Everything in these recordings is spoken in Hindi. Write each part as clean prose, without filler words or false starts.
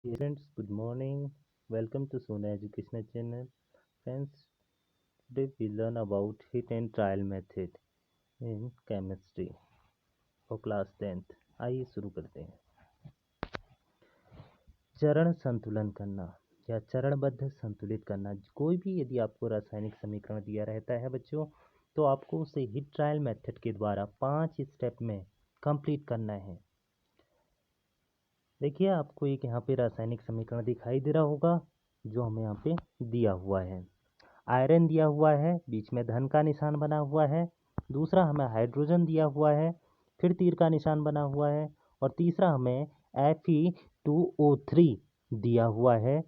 Dear friends, good morning. Welcome to Sona Educational Channel. Friends, today we learn about hit and trial method in chemistry for class 10th. आइए शुरू करते हैं। चरण संतुलन करना या चरणबद्ध संतुलित करना। कोई भी यदि आपको रासायनिक समीकरण दिया रहता है बच्चों, तो आपको उसे हिट ट्रायल मेथड के द्वारा 5 स्टेप में कंप्लीट करना है। देखिए, आपको एक यहाँ पे रासायनिक समीकरण दिखाई दे रहा होगा जो हमें यहाँ पे दिया हुआ है। आयरन दिया हुआ है, बीच में धन का निशान बना हुआ है। दूसरा हमें हाइड्रोजन दिया हुआ है, फिर तीर का निशान बना हुआ है। और तीसरा हमें Fe2O3 दिया हुआ है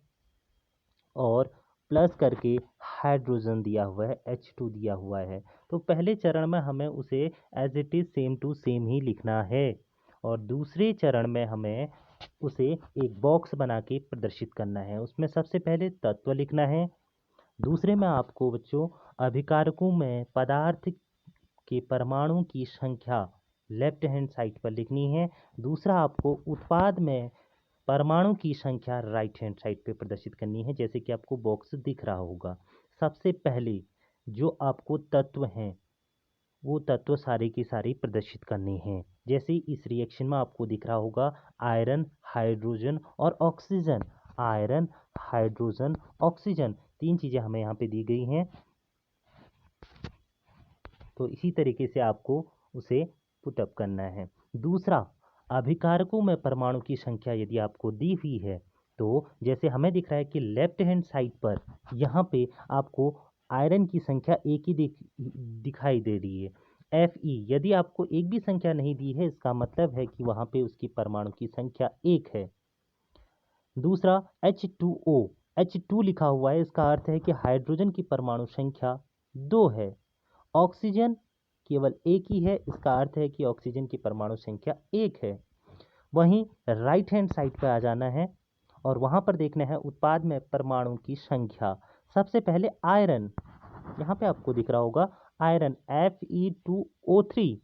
और प्लस करके हाइड्रोजन दिया हुआ है, H2 दिया हुआ है। तो पहले चरण में हमें उसे as it is same to same ही लिखना है और दूसरे चरण में हमें उसे एक बॉक्स बना के प्रदर्शित करना है। उसमें सबसे पहले तत्व लिखना है। दूसरे में आपको बच्चों अभिकारकों में पदार्थ के परमाणु की संख्या लेफ्ट हैंड साइड पर लिखनी है। दूसरा आपको उत्पाद में परमाणु की संख्या राइट हैंड साइड पे प्रदर्शित करनी है, जैसे कि आपको बॉक्स दिख रहा होगा। सबसे पहले जो आपको तत्व हैं वो तत्व सारे के सारे प्रदर्शित करने हैं। जैसे इस रिएक्शन में आपको दिख रहा होगा आयरन, हाइड्रोजन और ऑक्सीजन। आयरन, हाइड्रोजन, ऑक्सीजन, तीन चीज़ें हमें यहाँ पे दी गई हैं। तो इसी तरीके से आपको उसे पुटअप करना है। दूसरा, अभिकारकों में परमाणु की संख्या यदि आपको दी हुई है तो जैसे हमें दिख रहा है कि लेफ्ट हैंड साइड पर यहाँ पे आपको आयरन की संख्या एक ही दिखाई दे रही है, Fe। यदि आपको एक भी संख्या नहीं दी है, इसका मतलब है कि वहाँ पे उसकी परमाणु की संख्या एक है। दूसरा H2O, H2 लिखा हुआ है, इसका अर्थ है कि हाइड्रोजन की परमाणु संख्या 2 है। ऑक्सीजन केवल एक ही है, इसका अर्थ है कि ऑक्सीजन की परमाणु संख्या 1 है। वहीं राइट हैंड साइड पर आ जाना है और वहां पर देखना है उत्पाद में परमाणु की संख्या। सबसे पहले आयरन, यहाँ पे आपको दिख रहा होगा आयरन Fe2O3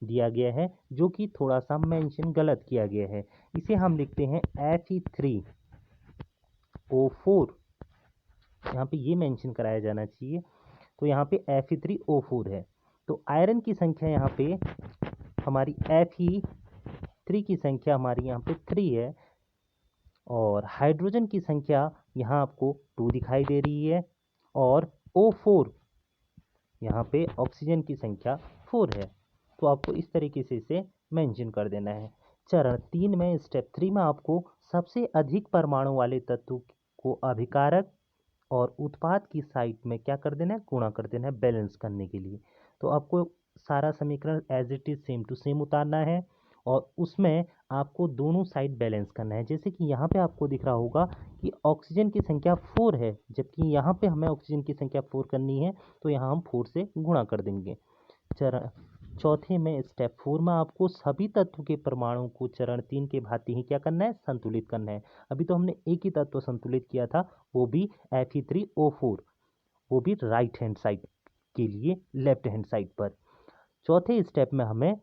दिया गया है, जो कि थोड़ा सा मेंशन गलत किया गया है। इसे हम लिखते हैं Fe3O4। यहाँ पे ये मेंशन कराया जाना चाहिए। तो यहाँ पे Fe3O4 है। तो आयरन की संख्या यहाँ पे हमारी Fe3 की संख्या हमारी यहाँ पे 3 है और हाइड्रोजन की संख्या यहाँ आपको 2 दिखाई दे रही है और O4 यहाँ पे ऑक्सीजन की संख्या 4 है। तो आपको इस तरीके से इसे मेंशन कर देना है। चरण 3 में, स्टेप 3 में आपको सबसे अधिक परमाणु वाले तत्व को अभिकारक और उत्पाद की साइड में क्या कर देना है, गुणा कर देना है बैलेंस करने के लिए। तो आपको सारा समीकरण as it is same to same उतारना है और उसमें आपको दोनों साइड बैलेंस करना है। जैसे कि यहाँ पे आपको दिख रहा होगा कि ऑक्सीजन की संख्या 4 है, जबकि यहाँ पे हमें ऑक्सीजन की संख्या 4 करनी है, तो यहाँ हम 4 से गुणा कर देंगे। चरण चौथे में, स्टेप 4 में आपको सभी तत्व के परमाणु को चरण 3 के भांति ही क्या करना है, संतुलित करना है। अभी तो हमने एक ही तत्व संतुलित किया था, वो भी Fe3O4, वो भी राइट हैंड साइड के लिए लेफ्ट हैंड साइड पर। चौथे स्टेप में हमें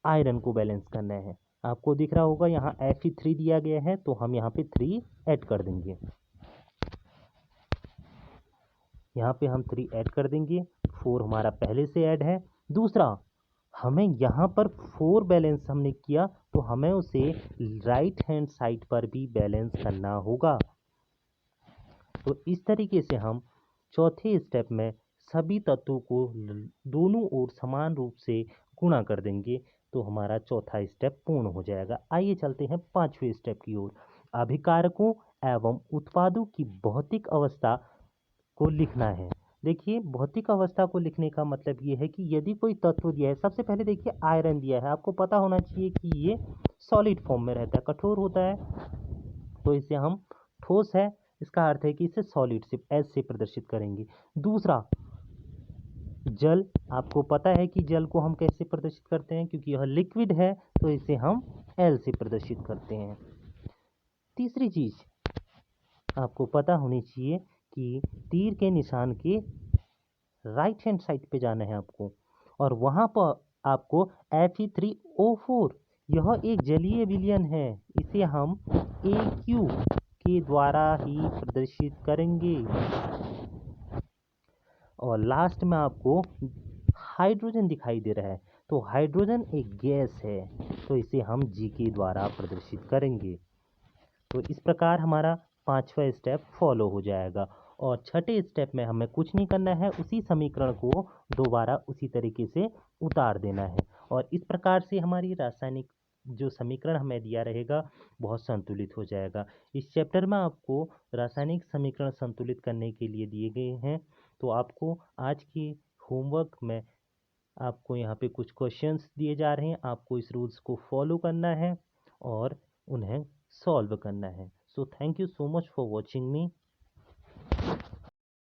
आयरन को बैलेंस करना है। आपको दिख रहा होगा यहाँ Fe3 दिया गया है, तो हम यहाँ पे 3 ऐड कर देंगे। यहाँ पे हम 3 ऐड कर देंगे, 4 हमारा पहले से ऐड है। दूसरा, हमें यहाँ पर 4 बैलेंस हमने किया, तो हमें उसे राइट हैंड साइड पर भी बैलेंस करना होगा। तो इस तरीके से हम चौथे स्टेप में सभी तत्वों को दोनों ओर समान रूप से गुणा कर देंगे, तो हमारा चौथा स्टेप पूर्ण हो जाएगा। आइए चलते हैं पांचवें स्टेप की ओर। अभिकारकों एवं उत्पादों की भौतिक अवस्था को लिखना है। देखिए, भौतिक अवस्था को लिखने का मतलब ये है कि यदि कोई तत्व दिया है, सबसे पहले देखिए आयरन दिया है, आपको पता होना चाहिए कि ये सॉलिड फॉर्म में रहता है, कठोर होता है, तो इसे हम ठोस है, इसका अर्थ है कि इसे सॉलिड से एस से प्रदर्शित करेंगे। दूसरा, जल, आपको पता है कि जल को हम कैसे प्रदर्शित करते हैं, क्योंकि यह लिक्विड है, तो इसे हम एल से प्रदर्शित करते हैं। तीसरी चीज आपको पता होनी चाहिए कि तीर के निशान के राइट हैंड साइड पे जाना है आपको, और वहां पर आपको Fe3O4, यह एक जलीय विलयन है, इसे हम AQ के द्वारा ही प्रदर्शित करेंगे। और लास्ट में आपको हाइड्रोजन दिखाई दे रहा है, तो हाइड्रोजन एक गैस है, तो इसे हम G के द्वारा प्रदर्शित करेंगे। तो इस प्रकार हमारा 5वां स्टेप फॉलो हो जाएगा। और छठे स्टेप में हमें कुछ नहीं करना है, उसी समीकरण को दोबारा उसी तरीके से उतार देना है। और इस प्रकार से हमारी रासायनिक जो समीकरण हमें दिया रहेगा बहुत संतुलित हो जाएगा। इस चैप्टर में आपको रासायनिक समीकरण संतुलित करने के लिए दिए गए हैं। तो आपको आज के होमवर्क में आपको यहाँ पे कुछ क्वेश्चंस दिए जा रहे हैं, आपको इस रूल्स को फॉलो करना है और उन्हें सॉल्व करना है। So thank you so much for watching me.